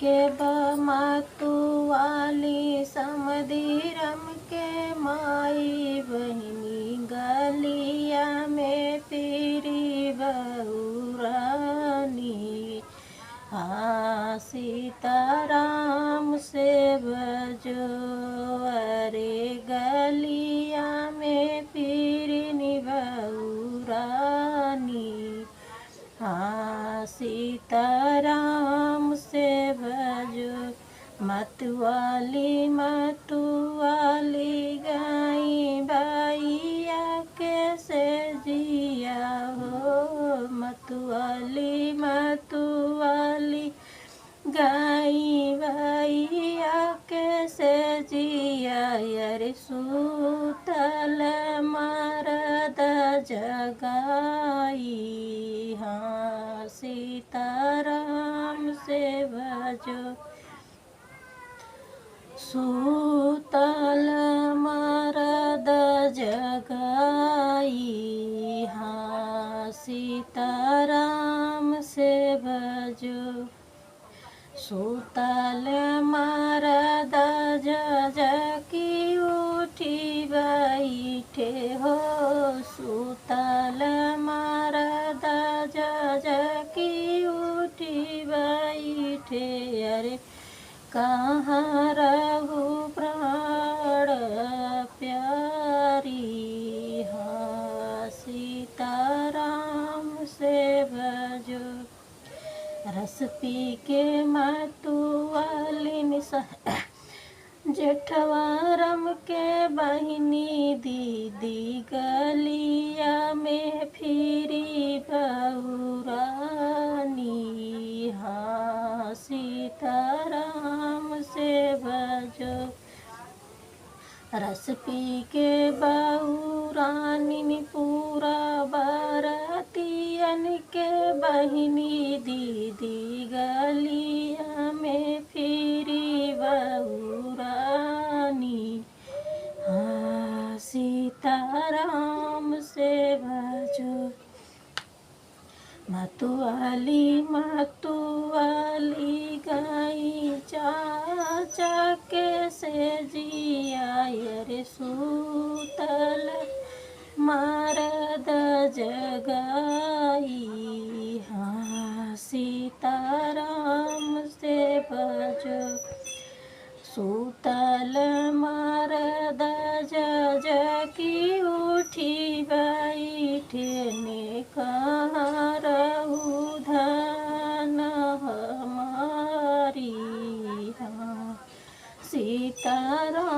के बमातु वाली समधीरम के माई बहिनी गलिया में पीरी बहुरानी। हाँ सीताराम से बजो अरे गलिया में पीरी बहुरानी। हाँ सीताराम से भजो मतवाली गाई भैया कैसे जिया हो। मतवाली गाई भैया कैसे जिया अरे सूतल मरद जगाई। हाँ सीताराम से भजो सूतल मरद जगाई। हाँ सीताराम से भजो सूतल मरद जगी उठी बैठे हो। सूतल मरद जगी उठी बैठे अरे कहाँ रहु प्राण प्यारी। हाँ सीताराम से भजो रस पी के मतवाली जेठवारम के बहिनी दीदी गलिया में फिरी बहुरानी। हाँ सीताराम से भजो रस पी के बहुरानी पूरा बरतियन के बहिनी दीदी गलिया में फिरी बहुरानी। हाँ सीताराम से भजो मतवाली गाई चाचा कैसे जिया रे सूतल मरद जगाई। हाँ सीताराम से भजो सूतल मरद जगी उठी बैठे ने कहाँ रहु धन हमारी। हाँ सीताराम